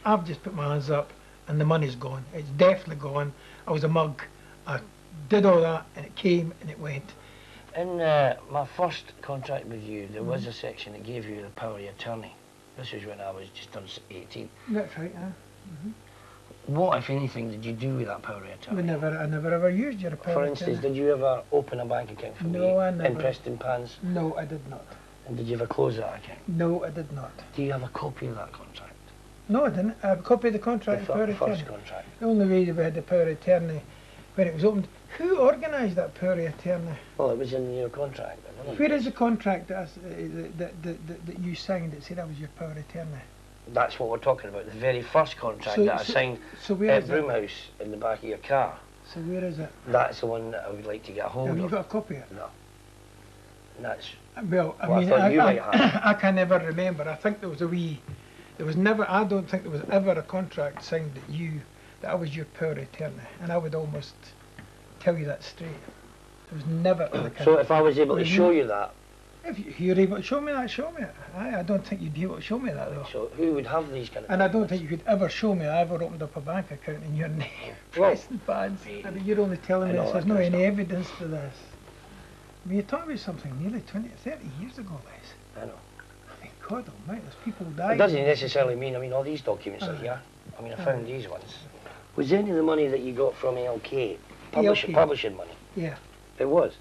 Speaker 4: I've just put my hands up and the money's gone. It's definitely gone. I was a mug. I did all that and it came and it went.
Speaker 1: In my first contract with you, there was a section that gave you the power of attorney. This was when I was just turned 18.
Speaker 4: That's right, yeah.
Speaker 1: What, if anything, did you do with that power of attorney?
Speaker 4: I never ever used your power
Speaker 1: For
Speaker 4: of
Speaker 1: instance,
Speaker 4: attorney.
Speaker 1: did you ever open a bank account for me
Speaker 4: No, I
Speaker 1: in
Speaker 4: never.
Speaker 1: Preston Pans?
Speaker 4: No, I did not.
Speaker 1: And did you ever close that account?
Speaker 4: No, I did not.
Speaker 1: Do you have a copy of that contract?
Speaker 4: No, I didn't. I have a copy of the contract,
Speaker 1: The
Speaker 4: power of
Speaker 1: first
Speaker 4: attorney.
Speaker 1: contract.
Speaker 4: The only way we had the power of attorney when it was opened. Who organised that power of attorney?
Speaker 1: Well, it was in your contract. I don't know.
Speaker 4: Where is the contract that you signed that said that was your power of attorney?
Speaker 1: That's what we're talking about. The very first contract
Speaker 4: So-
Speaker 1: that I
Speaker 4: so-
Speaker 1: signed
Speaker 4: so where
Speaker 1: at
Speaker 4: is it?
Speaker 1: Broomhouse in the back of your car.
Speaker 4: So where is it?
Speaker 1: That's the one that I would like to get a hold
Speaker 4: Have you
Speaker 1: of.
Speaker 4: got a copy of it?
Speaker 1: No. And that's
Speaker 4: Well, I
Speaker 1: Well, I
Speaker 4: mean,
Speaker 1: thought you might have.
Speaker 4: I can never remember. I think there was a wee. There was never. I don't think there was ever a contract signed that I was your power of attorney, and I would almost tell you that straight. There was never.
Speaker 1: So if I was able to show you that,
Speaker 4: if you're able to show me that, show me it. I don't think you'd be able to show me that though.
Speaker 1: so who would have these kind of
Speaker 4: And I don't think you could ever show me I ever opened up a bank account in your name.
Speaker 1: Well,
Speaker 4: Preston Pans. I mean, you're only telling
Speaker 1: I
Speaker 4: me
Speaker 1: know
Speaker 4: this.
Speaker 1: that
Speaker 4: There's no
Speaker 1: kind of
Speaker 4: any evidence to this. I mean, you're talking about something nearly 20, 30 years ago, Les.
Speaker 1: I know.
Speaker 4: I mean, God almighty, there's people who died.
Speaker 1: It doesn't necessarily mean, all these documents are here. I mean, I found these ones. Was any of the money that you got from ALK
Speaker 4: ALK.
Speaker 1: publishing money?
Speaker 4: Yeah.
Speaker 1: It was.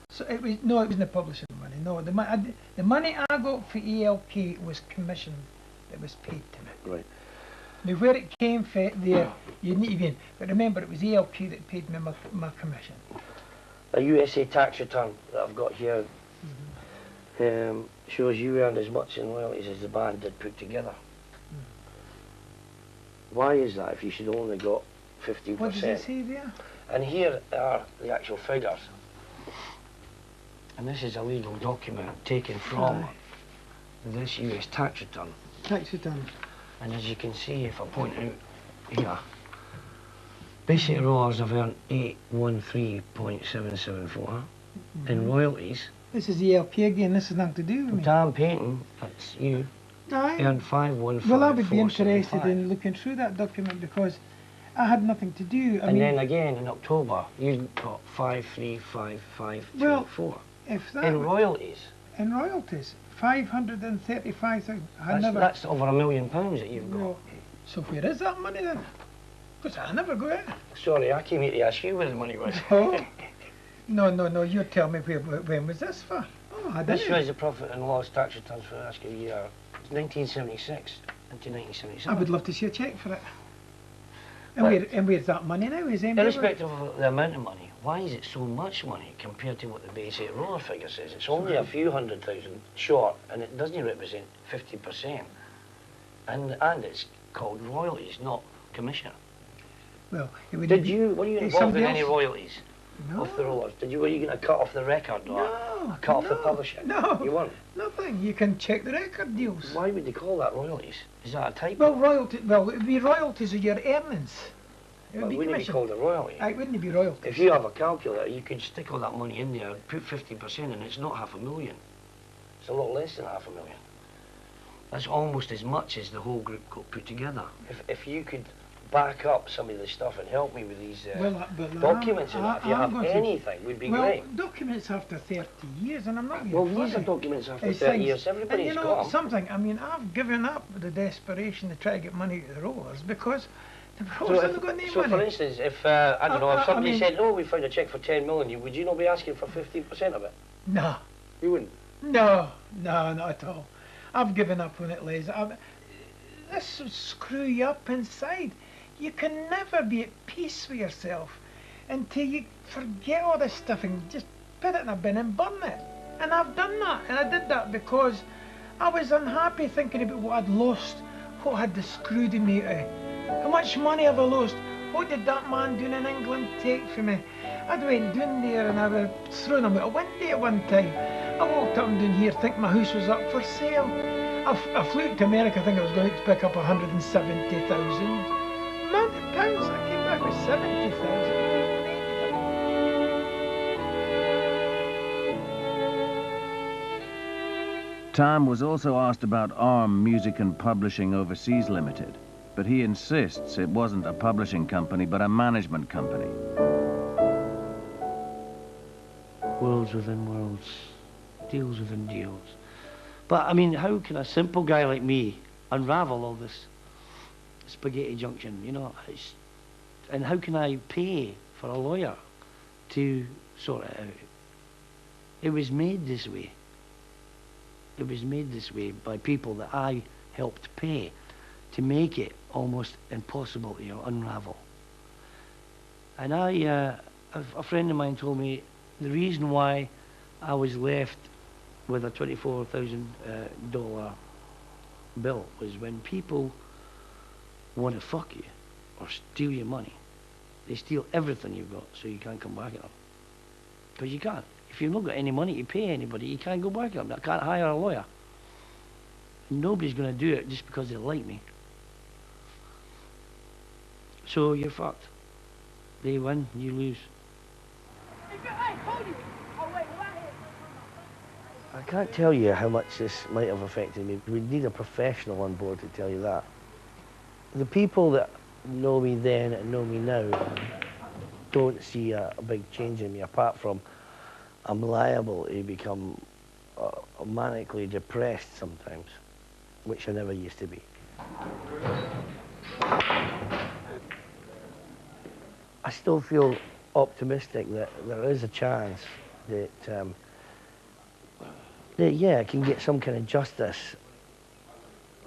Speaker 4: So it was no, it wasn't the publishing money. No, the money I got for ELK was commission that was paid to me.
Speaker 1: Right.
Speaker 4: Now where it came from there, you need to be in. But remember, it was ELK that paid me my commission.
Speaker 1: A USA tax return that I've got here shows you earned as much in royalties as the band did put together. Why is that if you should only got 50%?
Speaker 4: What does it say there?
Speaker 1: And here are the actual figures. And this is a legal document taken from this US tax return.
Speaker 4: Tax return.
Speaker 1: And as you can see, if I point out here, Bay City Rollers have earned 813.774 in royalties.
Speaker 4: This is ELK again. This has nothing to do with me.
Speaker 1: Dan Payton, that's you,
Speaker 4: Aye.
Speaker 1: earned 515.
Speaker 4: Well, I would be interested in looking through that document because I had nothing to do. I
Speaker 1: And
Speaker 4: mean,
Speaker 1: then again in October, you got 535524
Speaker 4: well, if that
Speaker 1: in royalties.
Speaker 4: in royalties, 535,000. I never.
Speaker 1: That's over £1 million that you've got.
Speaker 4: No. So where is that money then? Because I never got it.
Speaker 1: Sorry, I came here to ask you where the money was.
Speaker 4: Oh. No. You tell me when was this for? Oh, I
Speaker 1: This
Speaker 4: didn't.
Speaker 1: was the profit and loss tax returns for the last year. It's 1976 into 1977.
Speaker 4: I would love to see a cheque for it. And,
Speaker 1: But-
Speaker 4: where's that money now? Is anybody-
Speaker 1: Irrespective of the amount of money, why is it so much money compared to what the Bay City Roller figure says? It's only a few 100,000 short, and it doesn't represent 50%. And it's called royalties, not commission.
Speaker 4: Well, it would
Speaker 1: Were
Speaker 4: be-
Speaker 1: you
Speaker 4: it's
Speaker 1: involved
Speaker 4: somebody
Speaker 1: in any
Speaker 4: else.
Speaker 1: royalties
Speaker 4: No.
Speaker 1: off the Rollers? Were you going to cut off the record or cut off the publishing?
Speaker 4: No.
Speaker 1: You weren't?
Speaker 4: Nothing. You can check the record deals.
Speaker 1: Why would they call that royalties? Is that a type?
Speaker 4: Well, royalty. Well, it would be royalties of your earnings. It would
Speaker 1: Well,
Speaker 4: be
Speaker 1: wouldn't it be
Speaker 4: commission.
Speaker 1: called a royalty?
Speaker 4: It wouldn't be royalties.
Speaker 1: If you have a calculator, you could stick all that money in there and put 50% and it's not 500,000. It's a lot less than 500,000. That's almost as much as the whole group got put together. If you could back up some of the stuff and help me with these documents and that, if you have anything, would be great.
Speaker 4: Well, documents after 30 years, and I'm not being
Speaker 1: Well,
Speaker 4: funny.
Speaker 1: these are documents after 30 years. Everybody's
Speaker 4: got them. And you know something, I mean, I've given up the desperation to try to get money to the rollers because the rollers haven't got any money.
Speaker 1: So, for instance, if, I don't know, if somebody said, no, we found a cheque for 10 million, would you not be asking for 15% of it?
Speaker 4: No.
Speaker 1: You wouldn't?
Speaker 4: No, not at all. I've given up on it, Les. This will screw you up inside. You can never be at peace with yourself until you forget all this stuff and just put it in a bin and burn it. And I've done that, and I did that because I was unhappy thinking about what I'd lost, what had the screwed me out of. How much money have I lost? What did that man doing in England take from me? I'd went down there and I was throwing him out a window at one time. I walked up and down here thinking my house was up for sale. I flew to America thinking I was going to pick up 170,000. Pounds. I came back with 70,000.
Speaker 2: Tam was also asked about ARM Music and Publishing Overseas Limited, but he insists it wasn't a publishing company but a management company.
Speaker 1: Worlds within worlds, deals within deals. But I mean, how can a simple guy like me unravel all this spaghetti junction, you know? And how can I pay for a lawyer to sort it out? It was made this way. It was made this way by people that I helped pay to make it almost impossible to unravel. And a friend of mine told me the reason why I was left with a $24,000 bill was when people want to fuck you or steal your money, they steal everything you've got so you can't come back at them. Because you can't. If you've not got any money to pay anybody, you can't go back at them. I can't hire a lawyer. And nobody's going to do it just because they like me. So you're fucked. They win, you lose. I can't tell you how much this might have affected me. We'd need a professional on board to tell you that. The people that know me then and know me now don't see a big change in me, apart from I'm liable to become manically depressed sometimes, which I never used to be. I still feel optimistic that there is a chance that, yeah, I can get some kind of justice.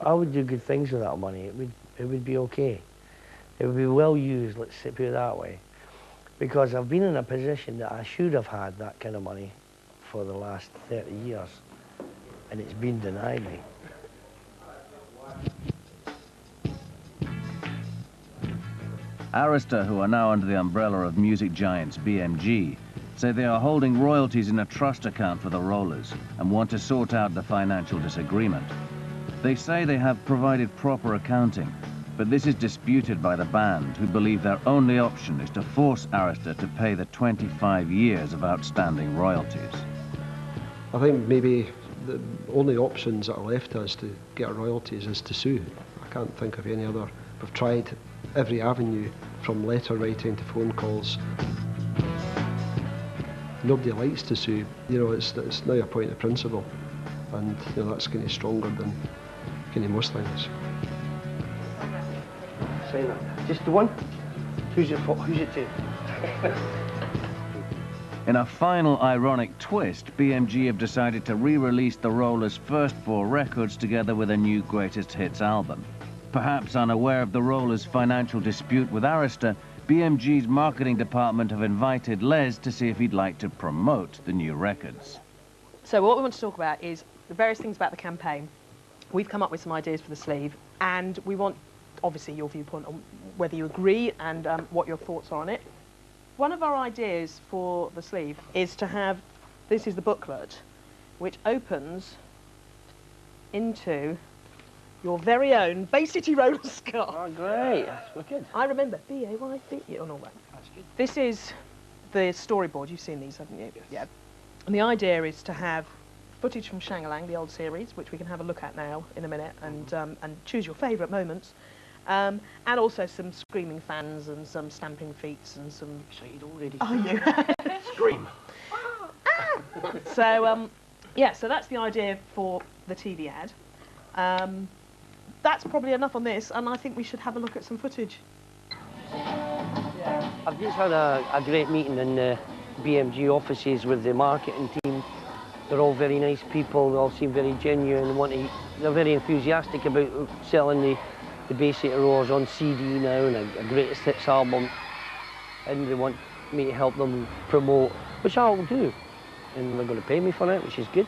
Speaker 1: I would do good things with that money. It would be okay. It would be well used, let's put it that way. Because I've been in a position that I should have had that kind of money for the last 30 years, and it's been denied me.
Speaker 2: Arista, who are now under the umbrella of music giants BMG, say they are holding royalties in a trust account for the Rollers and want to sort out the financial disagreement. They say they have provided proper accounting, but this is disputed by the band, who believe their only option is to force Arista to pay the 25 years of outstanding royalties.
Speaker 7: I think maybe the only options that are left to us to get our royalties is to sue. I can't think of any other. We've tried every avenue, from letter writing to phone calls. Nobody likes to sue. You know, it's now a point of principle, and you know, that's kind of stronger than kind of most things.
Speaker 1: Sign that. Just the one? Who's it for? Who's it to?
Speaker 2: In a final ironic twist, BMG have decided to re-release the Rollers' first 4 records together with a new greatest hits album. Perhaps unaware of the Rollers' financial dispute with Arista, BMG's marketing department have invited Les to see if he'd like to promote the new records.
Speaker 11: So what we want to talk about is the various things about the campaign. We've come up with some ideas for the sleeve, and we want, obviously, your viewpoint on whether you agree and what your thoughts are on it. One of our ideas for the sleeve is to have, this is the booklet, which opens into your very own Bay City roller scarf.
Speaker 1: Oh, great. That's wicked.
Speaker 11: I remember B-A-Y-B and all that. That's good. This is the storyboard. You've seen these, haven't you?
Speaker 1: Yes.
Speaker 11: Yeah. And the idea is to have footage from Shangalang, the old series, which we can have a look at now in a minute and choose your favourite moments. And also some screaming fans and some stamping feet and some...
Speaker 1: Excited already.
Speaker 11: Are you?
Speaker 1: Scream.
Speaker 11: So, yeah, so that's the idea for the TV ad. That's probably enough on this, and I think we should have a look at some footage.
Speaker 1: I've just had a great meeting in the BMG offices with the marketing team. They're all very nice people, they all seem very genuine, they're very enthusiastic about selling the Bay City Roars on CD now and a greatest hits album, and they want me to help them promote, which I'll do, and they're going to pay me for it, which is good.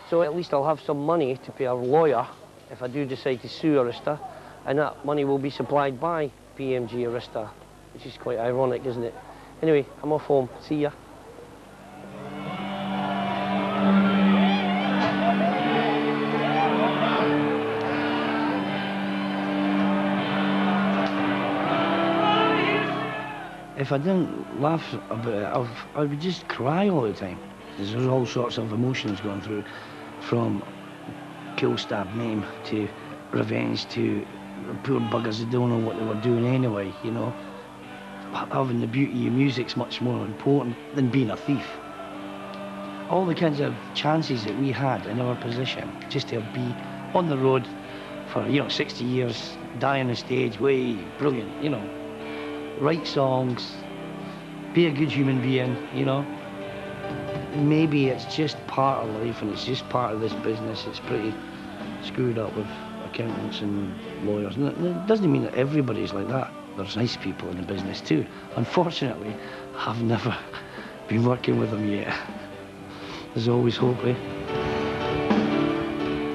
Speaker 1: So at least I'll have some money to pay a lawyer if I do decide to sue Arista, and that money will be supplied by BMG Arista, which is quite ironic, isn't it? Anyway, I'm off home. See ya. If I didn't laugh about it, I would just cry all the time. There's all sorts of emotions going through, from kill, stab, maim, to revenge, to poor buggers that don't know what they were doing anyway, you know. Having the beauty of music's much more important than being a thief. All the kinds of chances that we had in our position, just to be on the road for, 60 years, die on the stage, way brilliant, write songs, be a good human being, Maybe it's just part of life and it's just part of this business. It's pretty screwed up with accountants and lawyers. And it doesn't mean that everybody's like that. There's nice people in the business too. Unfortunately, I've never been working with them yet. There's always hope, eh?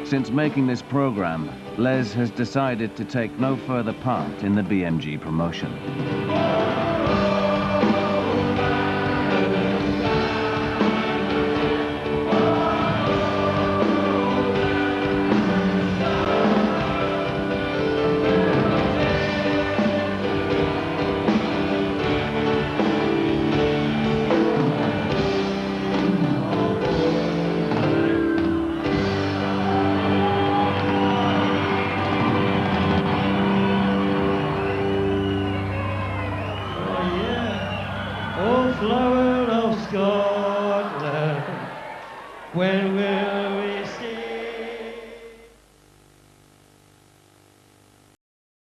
Speaker 2: Since making this program, Les has decided to take no further part in the BMG promotion.
Speaker 1: Flower of Scotland, when